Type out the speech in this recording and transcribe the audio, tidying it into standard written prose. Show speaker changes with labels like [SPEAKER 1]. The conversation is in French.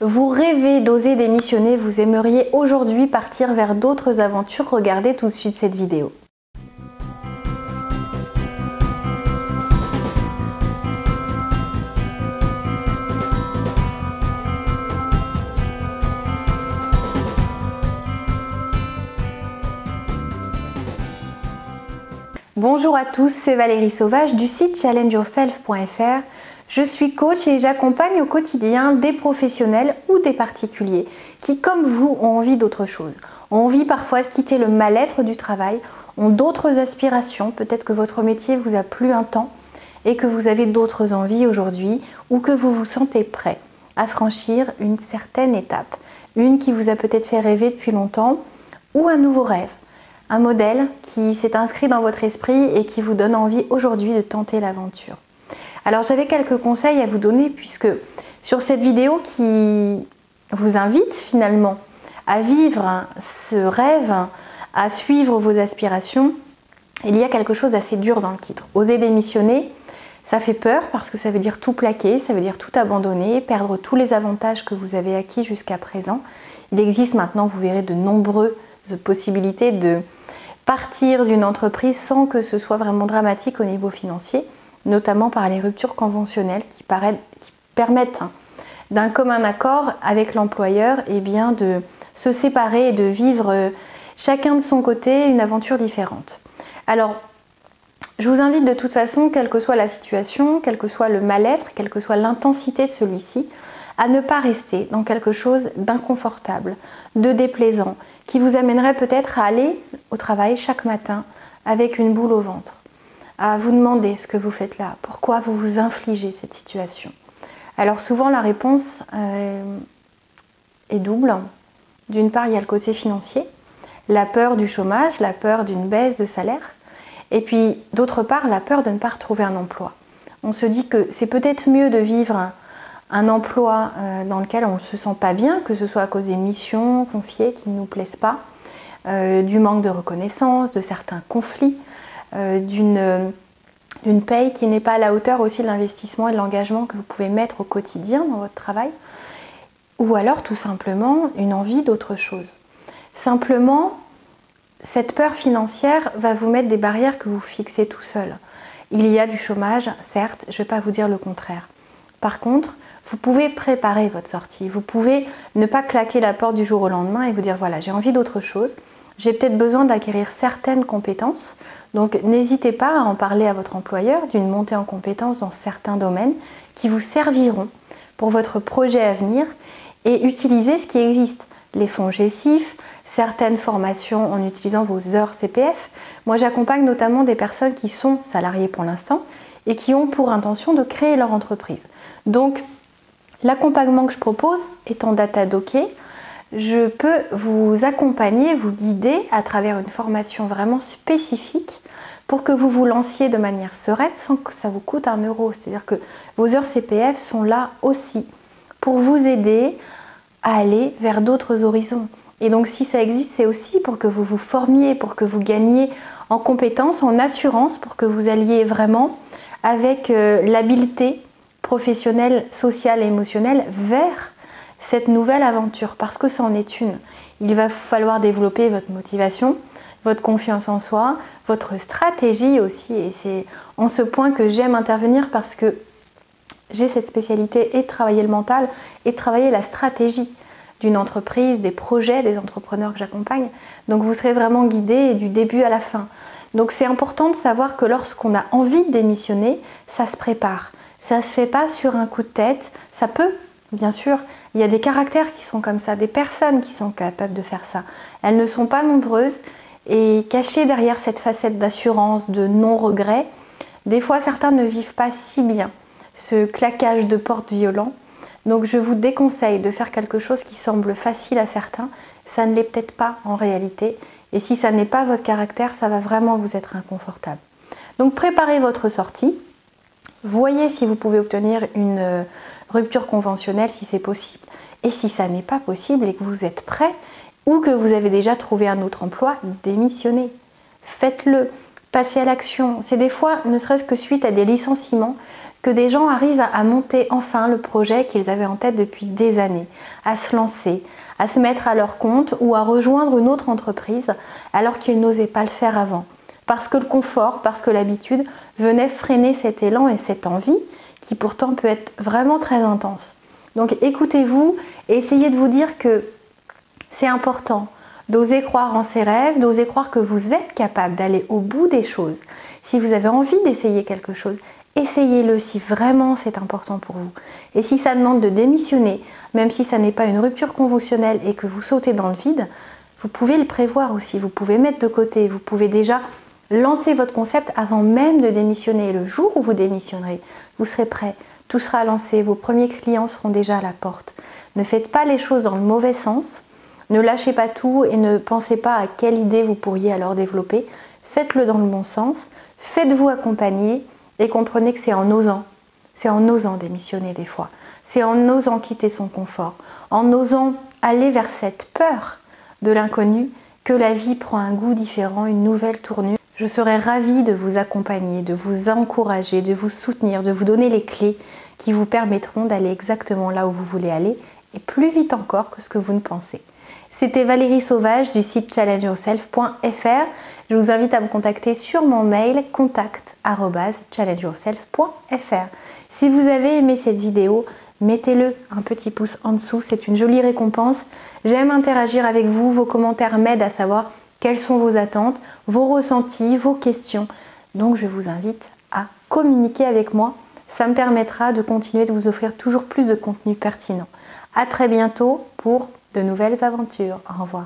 [SPEAKER 1] Vous rêvez d'oser démissionner, vous aimeriez aujourd'hui partir vers d'autres aventures, regardez tout de suite cette vidéo. Bonjour à tous, c'est Valérie Sauvage du site challengeyourself.fr. Je suis coach et j'accompagne au quotidien des professionnels ou des particuliers qui, comme vous, ont envie d'autre chose. Ont envie parfois de quitter le mal-être du travail, ont d'autres aspirations, peut-être que votre métier vous a plu un temps et que vous avez d'autres envies aujourd'hui ou que vous vous sentez prêt à franchir une certaine étape. Une qui vous a peut-être fait rêver depuis longtemps ou un nouveau rêve. Un modèle qui s'est inscrit dans votre esprit et qui vous donne envie aujourd'hui de tenter l'aventure. Alors j'avais quelques conseils à vous donner puisque sur cette vidéo qui vous invite finalement à vivre ce rêve, à suivre vos aspirations, il y a quelque chose d'assez dur dans le titre. Oser démissionner, ça fait peur parce que ça veut dire tout plaquer, ça veut dire tout abandonner, perdre tous les avantages que vous avez acquis jusqu'à présent. Il existe maintenant, vous verrez, de nombreuses possibilités de partir d'une entreprise sans que ce soit vraiment dramatique au niveau financier, notamment par les ruptures conventionnelles qui permettent d'un commun accord avec l'employeur de se séparer et de vivre chacun de son côté une aventure différente. Alors, je vous invite de toute façon, quelle que soit la situation, quel que soit le mal-être, quelle que soit l'intensité de celui-ci, à ne pas rester dans quelque chose d'inconfortable, de déplaisant, qui vous amènerait peut-être à aller au travail chaque matin avec une boule au ventre, à vous demander ce que vous faites là, pourquoi vous vous infligez cette situation. Alors souvent la réponse est double. D'une part, il y a le côté financier, la peur du chômage, la peur d'une baisse de salaire, et puis d'autre part, la peur de ne pas retrouver un emploi. On se dit que c'est peut-être mieux de vivre un emploi dans lequel on ne se sent pas bien, que ce soit à cause des missions confiées qui ne nous plaisent pas, du manque de reconnaissance, de certains conflits, d'une paye qui n'est pas à la hauteur aussi de l'investissement et de l'engagement que vous pouvez mettre au quotidien dans votre travail, ou alors tout simplement une envie d'autre chose. Simplement, cette peur financière va vous mettre des barrières que vous fixez tout seul. Il y a du chômage, certes, je ne vais pas vous dire le contraire. Par contre, vous pouvez préparer votre sortie, vous pouvez ne pas claquer la porte du jour au lendemain et vous dire voilà, j'ai envie d'autre chose, j'ai peut-être besoin d'acquérir certaines compétences, donc n'hésitez pas à en parler à votre employeur d'une montée en compétences dans certains domaines qui vous serviront pour votre projet à venir et utiliser ce qui existe, les fonds GESIF, certaines formations en utilisant vos heures CPF. Moi j'accompagne notamment des personnes qui sont salariées pour l'instant et qui ont pour intention de créer leur entreprise. Donc l'accompagnement que je propose est en data docké. Je peux vous accompagner, vous guider à travers une formation vraiment spécifique pour que vous vous lanciez de manière sereine sans que ça vous coûte 1 euro. C'est-à-dire que vos heures CPF sont là aussi pour vous aider à aller vers d'autres horizons. Et donc si ça existe, c'est aussi pour que vous vous formiez, pour que vous gagniez en compétences, en assurance, pour que vous alliez vraiment avec l'habileté professionnelle, sociale et émotionnelle vers cette nouvelle aventure, parce que c'en est une. Il va falloir développer votre motivation, votre confiance en soi, votre stratégie aussi, et c'est en ce point que j'aime intervenir parce que j'ai cette spécialité et de travailler le mental et de travailler la stratégie d'une entreprise, des projets, des entrepreneurs que j'accompagne. Donc vous serez vraiment guidé du début à la fin. Donc c'est important de savoir que lorsqu'on a envie de démissionner, ça se prépare. Ça ne se fait pas sur un coup de tête, ça peut, bien sûr, il y a des caractères qui sont comme ça, des personnes qui sont capables de faire ça. Elles ne sont pas nombreuses et cachées derrière cette facette d'assurance, de non-regret, des fois certains ne vivent pas si bien ce claquage de porte violent. Donc je vous déconseille de faire quelque chose qui semble facile à certains, ça ne l'est peut-être pas en réalité. Et si ça n'est pas votre caractère, ça va vraiment vous être inconfortable. Donc préparez votre sortie. Voyez si vous pouvez obtenir une rupture conventionnelle si c'est possible. Et si ça n'est pas possible et que vous êtes prêt ou que vous avez déjà trouvé un autre emploi, démissionnez. Faites-le, passez à l'action. C'est des fois, ne serait-ce que suite à des licenciements, que des gens arrivent à monter enfin le projet qu'ils avaient en tête depuis des années, à se lancer, à se mettre à leur compte ou à rejoindre une autre entreprise alors qu'ils n'osaient pas le faire avant. Parce que le confort, parce que l'habitude venait freiner cet élan et cette envie qui pourtant peut être vraiment très intense. Donc écoutez-vous et essayez de vous dire que c'est important d'oser croire en ses rêves, d'oser croire que vous êtes capable d'aller au bout des choses. Si vous avez envie d'essayer quelque chose, essayez-le si vraiment c'est important pour vous. Et si ça demande de démissionner, même si ça n'est pas une rupture conventionnelle et que vous sautez dans le vide, vous pouvez le prévoir aussi, vous pouvez mettre de côté, vous pouvez déjà lancer votre concept avant même de démissionner. Et le jour où vous démissionnerez, vous serez prêt, tout sera lancé, vos premiers clients seront déjà à la porte. Ne faites pas les choses dans le mauvais sens, ne lâchez pas tout et ne pensez pas à quelle idée vous pourriez alors développer. Faites-le dans le bon sens, faites-vous accompagner et comprenez que c'est en osant démissionner des fois. C'est en osant quitter son confort, en osant aller vers cette peur de l'inconnu que la vie prend un goût différent, une nouvelle tournure. Je serais ravie de vous accompagner, de vous encourager, de vous soutenir, de vous donner les clés qui vous permettront d'aller exactement là où vous voulez aller et plus vite encore que ce que vous ne pensez. C'était Valérie Sauvage du site challengeyourself.fr. Je vous invite à me contacter sur mon mail contact@challengeyourself.fr. Si vous avez aimé cette vidéo, mettez-le un petit pouce en dessous, c'est une jolie récompense. J'aime interagir avec vous, vos commentaires m'aident à savoir quelles sont vos attentes, vos ressentis, vos questions. Donc je vous invite à communiquer avec moi. Ça me permettra de continuer de vous offrir toujours plus de contenu pertinent. À très bientôt pour de nouvelles aventures. Au revoir.